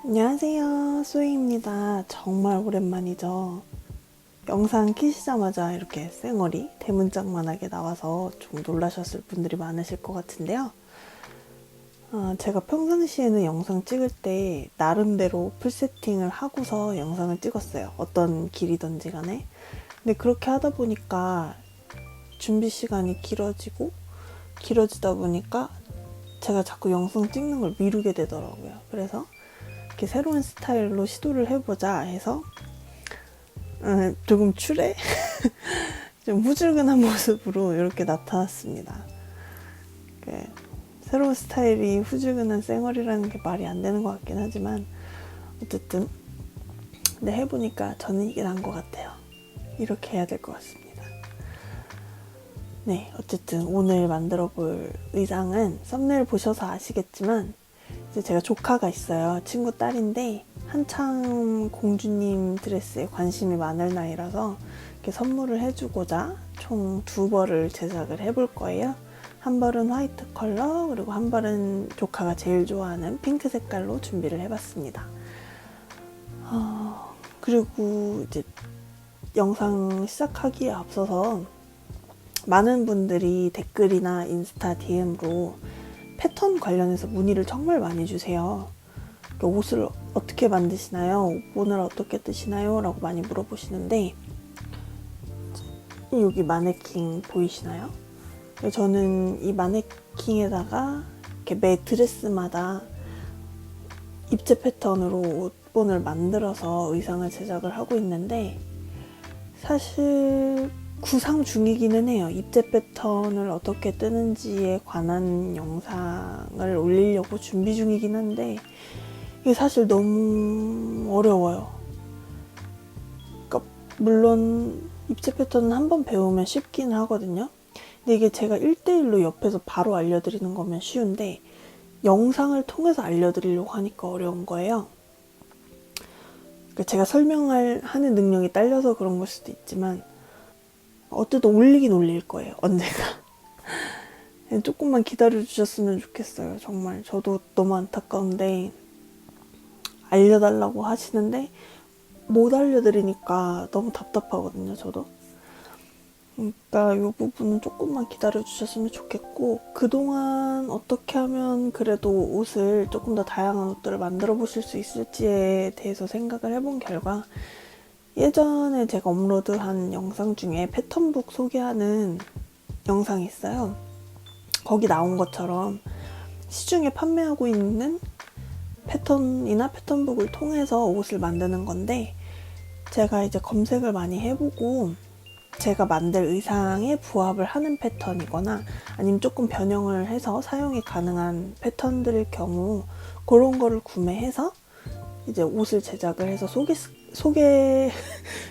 안녕하세요, 수희입니다. 정말 오랜만이죠. 영상 키시자마자 이렇게 쌩얼이 대문짝만하게 나와서 좀 놀라셨을 분들이 많으실 것 같은데요. 제가 평상시에는 영상 찍을 때 나름대로 풀세팅을 하고서 영상을 찍었어요. 어떤 길이든지 간에. 근데 그렇게 하다 보니까 준비 시간이 길어지다 보니까 제가 자꾸 영상 찍는 걸 미루게 되더라고요. 그래서 이렇게 새로운 스타일로 시도를 해보자 해서 조금 추레? 좀 후줄근한 모습으로 이렇게 나타났습니다. 새로운 스타일이 후줄근한 쌩얼이라는 게 말이 안 되는 것 같긴 하지만 어쨌든 근데 해보니까 저는 이게 나은 것 같아요. 이렇게 해야 될 것 같습니다. 네, 어쨌든 오늘 만들어 볼 의상은 썸네일 보셔서 아시겠지만 이제 제가 조카가 있어요. 친구 딸인데 한참 공주님 드레스에 관심이 많을 나이라서 이렇게 선물을 해주고자 총 2벌을 제작을 해볼 거예요. 한 벌은 화이트 컬러, 그리고 한 벌은 조카가 제일 좋아하는 핑크 색깔로 준비를 해봤습니다. 그리고 이제 영상 시작하기에 앞서서 많은 분들이 댓글이나 인스타 DM으로 패턴 관련해서 문의를 정말 많이 주세요. 옷을 어떻게 만드시나요? 옷본을 어떻게 뜨시나요? 라고 많이 물어보시는데 여기 마네킹 보이시나요? 저는 이 마네킹에다가 이렇게 매 드레스마다 입체 패턴으로 옷본을 만들어서 의상을 제작을 하고 있는데 사실 구상 중이기는 해요. 입체 패턴을 어떻게 뜨는지에 관한 영상을 올리려고 준비 중이긴 한데 이게 사실 너무 어려워요. 그러니까 물론 입체 패턴은 한번 배우면 쉽긴 하거든요. 근데 이게 제가 1대1로 옆에서 바로 알려드리는 거면 쉬운데 영상을 통해서 알려드리려고 하니까 어려운 거예요. 그러니까 제가 하는 능력이 딸려서 그런 걸 수도 있지만 어쨌든 올리긴 올릴 거예요. 언젠가. 조금만 기다려 주셨으면 좋겠어요. 정말 저도 너무 안타까운데 알려달라고 하시는데 못 알려드리니까 너무 답답하거든요. 저도. 그러니까 이 부분은 조금만 기다려 주셨으면 좋겠고 그동안 어떻게 하면 그래도 옷을 조금 더 다양한 옷들을 만들어 보실 수 있을지에 대해서 생각을 해본 결과 예전에 제가 업로드한 영상 중에 패턴북 소개하는 영상이 있어요. 거기 나온 것처럼 시중에 판매하고 있는 패턴이나 패턴북을 통해서 옷을 만드는 건데 제가 이제 검색을 많이 해보고 제가 만들 의상에 부합을 하는 패턴이거나 아니면 조금 변형을 해서 사용이 가능한 패턴들일 경우 그런 거를 구매해서 이제 옷을 제작을 해서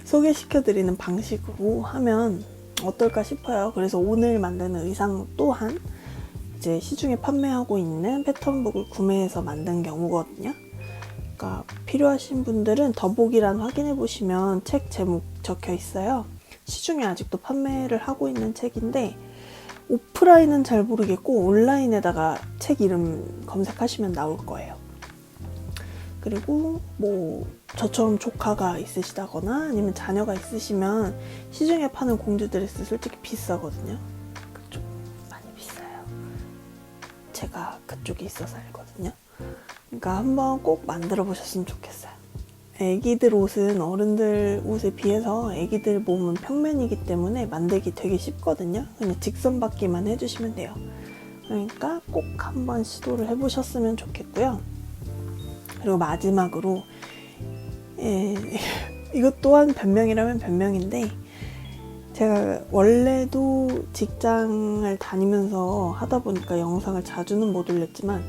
소개시켜드리는 방식으로 하면 어떨까 싶어요. 그래서 오늘 만드는 의상 또한 이제 시중에 판매하고 있는 패턴북을 구매해서 만든 경우거든요. 그러니까 필요하신 분들은 더보기란 확인해 보시면 책 제목 적혀 있어요. 시중에 아직도 판매를 하고 있는 책인데 오프라인은 잘 모르겠고 온라인에다가 책 이름 검색하시면 나올 거예요. 그리고 뭐 저처럼 조카가 있으시다거나 아니면 자녀가 있으시면 시중에 파는 공주 드레스 솔직히 비싸거든요. 그쪽 많이 비싸요. 제가 그쪽에 있어서 알거든요. 그러니까 한번 꼭 만들어 보셨으면 좋겠어요. 애기들 옷은 어른들 옷에 비해서 애기들 몸은 평면이기 때문에 만들기 되게 쉽거든요. 그냥 직선 받기만 해주시면 돼요. 그러니까 꼭 한번 시도를 해보셨으면 좋겠고요. 그리고 마지막으로 이것 또한 변명이라면 변명인데 제가 원래도 직장을 다니면서 하다 보니까 영상을 자주는 못 올렸지만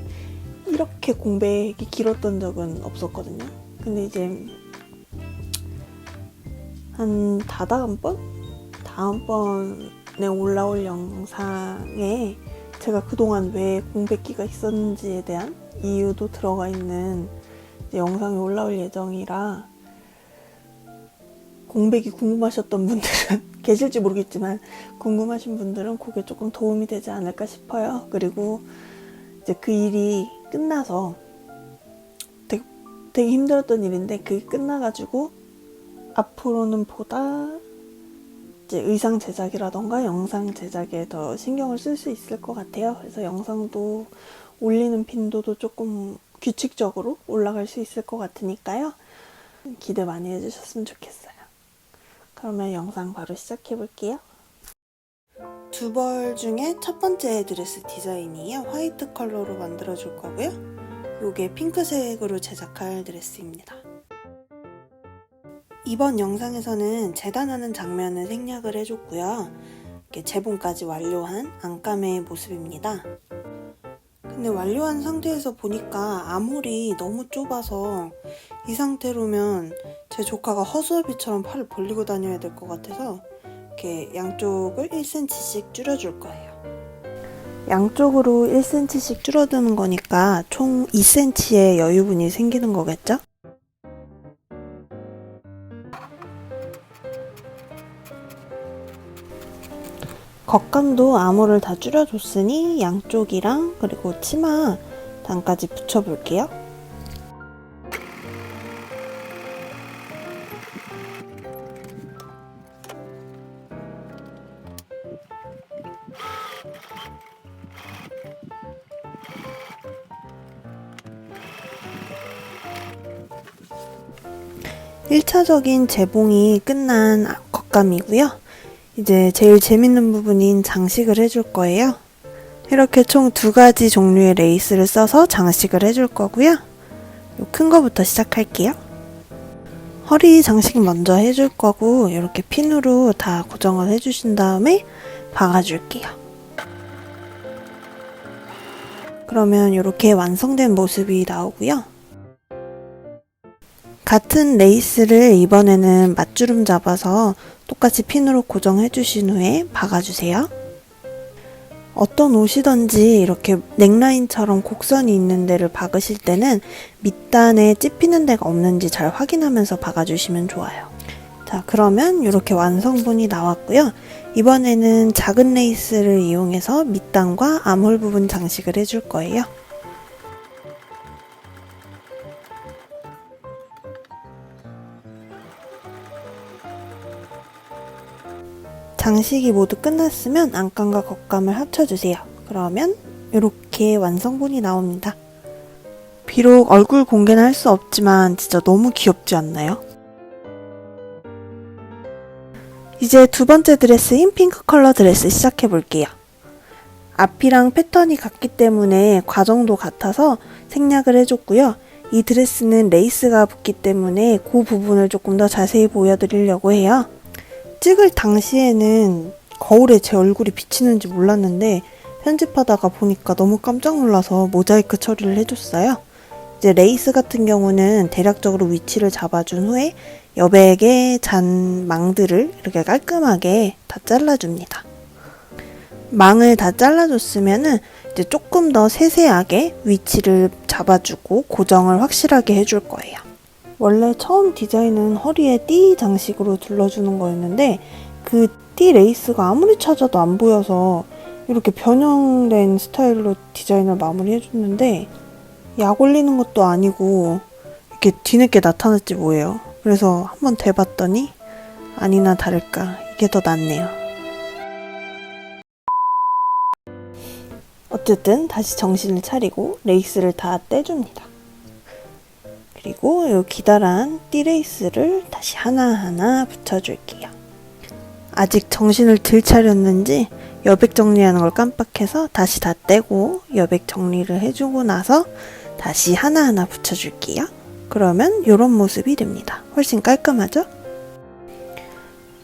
이렇게 공백이 길었던 적은 없었거든요. 근데 이제 한 다음번에 올라올 영상에 제가 그동안 왜 공백기가 있었는지에 대한 이유도 들어가 있는 영상이 올라올 예정이라 공백이 궁금하셨던 분들은 계실지 모르겠지만 궁금하신 분들은 그게 조금 도움이 되지 않을까 싶어요. 그리고 이제 그 일이 끝나서 되게 힘들었던 일인데 그게 끝나가지고 앞으로는 보다 이제 의상 제작이라던가 영상 제작에 더 신경을 쓸 수 있을 것 같아요. 그래서 영상도 올리는 빈도도 조금 규칙적으로 올라갈 수 있을 것 같으니까요. 기대 많이 해주셨으면 좋겠어요. 그러면 영상 바로 시작해 볼게요. 두 벌 중에 첫 번째 드레스 디자인이에요. 화이트 컬러로 만들어 줄 거고요. 이게 핑크색으로 제작할 드레스입니다. 이번 영상에서는 재단하는 장면을 생략을 해줬고요. 이렇게 재봉까지 완료한 안감의 모습입니다. 근데 완료한 상태에서 보니까 아몰이 너무 좁아서 이 상태로면 제 조카가 허수아비처럼 팔을 벌리고 다녀야 될 것 같아서 이렇게 양쪽을 1cm씩 줄여줄 거예요. 양쪽으로 1cm씩 줄어드는 거니까 총 2cm의 여유분이 생기는 거겠죠? 겉감도 아몰을 다 줄여줬으니 양쪽이랑 그리고 치마 단까지 붙여볼게요. (1차적인) 재봉이 끝난 겉감이고요. 이제 제일 재밌는 부분인 장식을 해줄 거예요. 이렇게 총 2가지 종류의 레이스를 써서 장식을 해줄 거고요. 큰 거부터 시작할게요. 허리 장식 먼저 해줄 거고 이렇게 핀으로 다 고정을 해주신 다음에 박아줄게요. 그러면 이렇게 완성된 모습이 나오고요. 같은 레이스를 이번에는 맞주름 잡아서 똑같이 핀으로 고정해 주신 후에 박아주세요. 어떤 옷이든지 이렇게 넥라인처럼 곡선이 있는 데를 박으실 때는 밑단에 찝히는 데가 없는지 잘 확인하면서 박아주시면 좋아요. 자, 그러면 이렇게 완성분이 나왔고요. 이번에는 작은 레이스를 이용해서 밑단과 암홀 부분 장식을 해줄 거예요. 장식이 모두 끝났으면 안감과 겉감을 합쳐주세요. 그러면 이렇게 완성본이 나옵니다. 비록 얼굴 공개는 할 수 없지만 진짜 너무 귀엽지 않나요? 이제 두 번째 드레스인 핑크 컬러 드레스 시작해 볼게요. 앞이랑 패턴이 같기 때문에 과정도 같아서 생략을 해줬고요. 이 드레스는 레이스가 붙기 때문에 그 부분을 조금 더 자세히 보여드리려고 해요. 찍을 당시에는 거울에 제 얼굴이 비치는지 몰랐는데 편집하다가 보니까 너무 깜짝 놀라서 모자이크 처리를 해줬어요. 이제 레이스 같은 경우는 대략적으로 위치를 잡아준 후에 여백의 잔 망들을 이렇게 깔끔하게 다 잘라줍니다. 망을 다 잘라줬으면은 이제 조금 더 세세하게 위치를 잡아주고 고정을 확실하게 해줄 거예요. 원래 처음 디자인은 허리에 띠 장식으로 둘러주는 거였는데 그 띠 레이스가 아무리 찾아도 안 보여서 이렇게 변형된 스타일로 디자인을 마무리해줬는데 약 올리는 것도 아니고 이렇게 뒤늦게 나타났지 뭐예요. 그래서 한번 대봤더니 아니나 다를까 이게 더 낫네요. 어쨌든 다시 정신을 차리고 레이스를 다 떼줍니다. 그리고 이 기다란 띠레이스를 다시 하나하나 붙여줄게요. 아직 정신을 덜 차렸는지 여백 정리하는 걸 깜빡해서 다시 다 떼고 여백 정리를 해주고 나서 다시 하나하나 붙여줄게요. 그러면 이런 모습이 됩니다. 훨씬 깔끔하죠?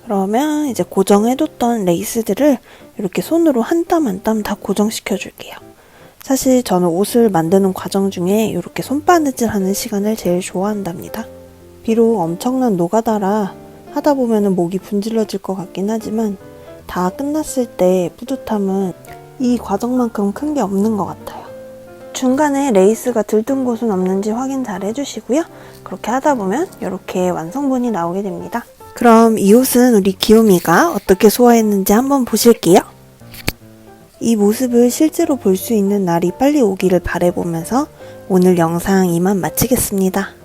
그러면 이제 고정해뒀던 레이스들을 이렇게 손으로 한 땀 한 땀 다 고정시켜줄게요. 사실 저는 옷을 만드는 과정 중에 이렇게 손바느질 하는 시간을 제일 좋아한답니다. 비록 엄청난 노가다라 하다 보면 목이 분질러질 것 같긴 하지만 다 끝났을 때 뿌듯함은 이 과정만큼 큰 게 없는 것 같아요. 중간에 레이스가 들뜬 곳은 없는지 확인 잘 해주시고요. 그렇게 하다 보면 이렇게 완성본이 나오게 됩니다. 그럼 이 옷은 우리 귀요미가 어떻게 소화했는지 한번 보실게요. 이 모습을 실제로 볼 수 있는 날이 빨리 오기를 바라보면서 오늘 영상 이만 마치겠습니다.